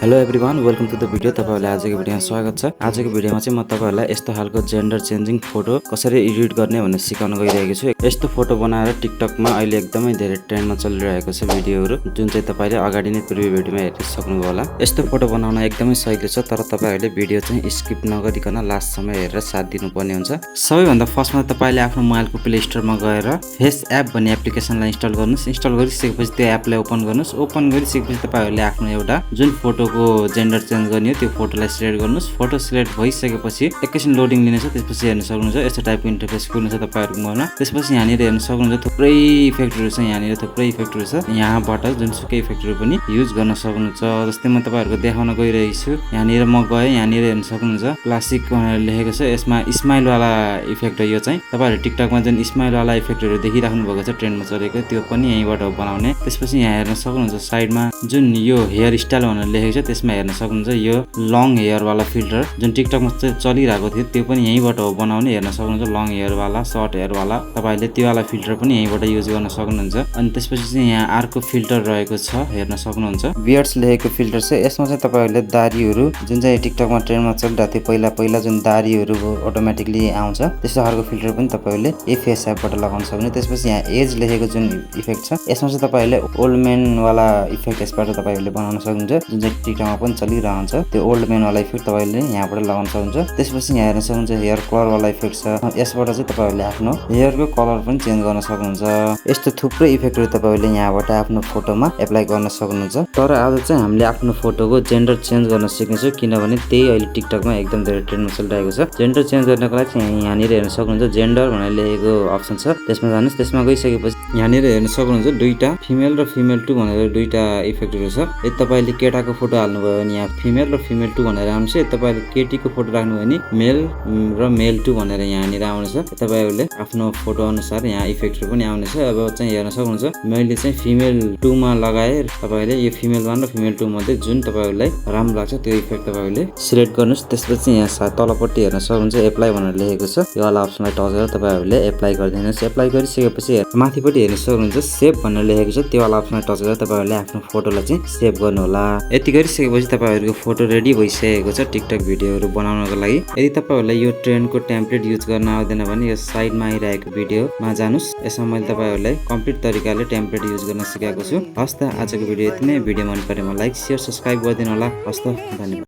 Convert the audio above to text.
Hello everyone, welcome to the video. तपाईहरुलाई आजको भिडियोमा स्वागत छ। आजको भिडियोमा चाहिँ म तपाईहरुलाई यस्तो खालको जेन्डर चेन्जिङ फोटो कसरी एडिट गर्ने भनेर सिकाउन गइरहेको छु। यस्तो फोटो बनाएर टिकटकमा अहिले एकदमै धेरै ट्रेन्डमा चलिरहेको छ भिडियोहरु, जुन चाहिँ तपाईले अगाडि नै प्रिभ्यु भिडियोमा हेरि सक्नुभयो होला। यस्तो फोटो बनाउन एकदमै सजिलो छ, तर तपाईहरुले भिडियो चाहिँ स्किप नगरिकन लास्टसम्म हेरेर साथ दिनुपर्ने हुन्छ। सबैभन्दा फर्स्टमा तपाईले आफ्नो मोबाइलको प्ले स्टोरमा गएर faceapp भन्ने एप्लिकेसनलाई इन्स्टल गर्नुस्। इन्स्टल गरिसकेपछि त्यो एपलाई ओपन गर्नुस्। ओपन गरिसकेपछि तपाईहरुले आफ्नो एउटा जुन फोटो जेन्डर चेन्ज गर्ने हो त्यो फोटोलाई सिलेक्ट गर्नुस्। फोटो सिलेक्ट भइसकेपछि एकैछिन लोडिङ लिनेछ, त्यसपछि हेर्न सक्नुहुन्छ यस्तो टाइपको इन्टरफेस खुल्नेछ तपाईहरुको मोबाइलमा। त्यसपछि यहाँनिर हेर्न सक्नुहुन्छ थुप्रै इफेक्टहरु छ। यहाँनिर थुप्रै इफेक्टहरु छ, यहाँबाट जुनसुकै इफेक्टहरु पनि युज गर्न सक्नुहुन्छ। जस्तै म तपाईहरुको देखाउन गइरहेको छु। यहाँनिर म गए, यहाँनिर हेर्न सक्नुहुन्छ क्लासिक भनेर लेखेको छ। यसमा स्माइल वाला इफेक्ट हो। यो चाहिँ तपाईहरु टिकटकमा जुन स्माइल वाला इफेक्टहरु देखिराख्नु भएको छ ट्रेन्डमा चलेको, त्यो पनि यहीँबाट बनाउने। त्यसपछि यहाँ हेर्न सक्नुहुन्छ साइडमा जुन यो हेयर स्टाइल भनेर लेखेको छ, त्यसमा हेर्न सक्नुहुन्छ यो लङ हेयर वाला फिल्टर जुन टिकटकमा चलिरहेको थियो त्यो पनि यहीँबाट हो बनाउने। हेर्न सक्नुहुन्छ लङ हेयर वाला, सर्ट हेयर वाला, तपाईले त्यो वाला फिल्टर पनि यहीँबाट युज गर्न सक्नुहुन्छ। अनि त्यसपछि चाहिँ यहाँ अर्को फिल्टर रहेको छ, हेर्न सक्नुहुन्छ बियर्ड्स लेखेको फिल्टर छ। यसमा चाहिँ तपाईहरुले दाढीहरु जुन चाहिँ टिकटकमा ट्रेन्डमा चलिरहेको थियो पहिला जुन दाढीहरु अटोमेटिकली आउँछ, त्यस्तो खालको फिल्टर पनि तपाईहरुले यो फेस एपबाट लगाउन सक्नुहुन्छ। त्यसपछि यहाँ एज लेखेको जुन इफेक्ट छ, यसमा चाहिँ तपाईहरुले ओल्ड म्यान वाला इफेक्ट यसबाट तपाईहरुले बनाउन सक्नुहुन्छ। जुन चाहिँ टिकटकमा पनि चलिरहन्छ त्यो ओल्ड म्यान वाला इफेक्ट तपाईहरुले यहाँबाट लगाउन सक्नुहुन्छ। त्यसपछि यहाँ हेर्न सक्नुहुन्छ हेयर कलर वाला इफेक्ट छ। यसबाट चाहिँ तपाईहरुले आफ्नो हेयरको कलर पनि चेन्ज गर्न सक्नुहुन्छ। यस्तो थुप्रै इफेक्टहरु तपाईहरुले यहाँबाट आफ्नो फोटोमा एप्लाई गर्न सक्नुहुन्छ। तर आज चाहिँ हामीले आफ्नो फोटोको जेन्डर चेन्ज गर्न सिक्नेछौँ, किनभने त्यही अहिले टिकटकमा एकदम धेरै ट्रेन्डमा चलिरहेको छ। जेन्डर चेन्ज गर्नको लागि चाहिँ यहाँनिर हेर्न सक्नुहुन्छ जेन्डर भनेर लेखेको अप्सन छ, त्यसमा जानुस्। त्यसमा गइसकेपछि यहाँनिर हेर्न सक्नुहुन्छ दुईटा फिमेल र फिमेल 2 भनेर दुईटा इफेक्टहरु छ। यदि तपाईले केटाको फोटो हाल्नुभयो भने यहाँ फिमेल र फिमेल 2 भनेर आउँछ। तपाईले केटीको फोटो राख्नु भने मेल र मेल 2 भनेर यहाँनिर आउनेछ। तपाईहरुले आफ्नो फोटो अनुसार यहाँ इफेक्टहरु पनि आउनेछ। अब चाहिँ हेर्न सक्नुहुन्छ मैले चाहिँ फिमेल 2 मा लगाए। तपाईले यो फिमेल 1 र फिमेल 2 मध्ये जुन तपाईहरुलाई राम्रो लाग्छ त्यो इफेक्ट तपाईहरुले सिलेक्ट गर्नुस्। त्यसपछि यहाँ तलपट्टि हेर्न सक्नुहुन्छ एप्लाई भनेर लेखेको छ, यो वाला अप्सनलाई टच गरेर तपाईहरुले एप्लाई गरिदिनुस्। एप्लाई गरिसकेपछि माथिपट्टि हेर्न सक्नुहुन्छ सेभ भनेर लेखेको छ, त्यो वाला अप्सनलाई टच गरेर तपाईहरुले आफ्नो फोटोलाई चाहिँ सेभ गर्नु होला। यति गरिसकेपछि तपाईहरुको फोटो रेडी भइसकेको छ टिकटक भिडियोहरु बनाउनको लागि। यदि तपाईहरुलाई यो ट्रेन्डको टेम्प्लेट युज गर्न आउँदैन भने यो साइडमा आइरहेको भिडियोमा जानुस्। यसमा मैले तपाईहरुलाई कम्प्लिट तरिकाले टेम्प्लेट युज गर्न सिकाएको छु। हस् त, आजको भिडियो यति नै। भिडियो मन परेमा लाइक, शेयर, सब्स्क्राइब गरिदिनु होला। हस् त, धन्यवाद।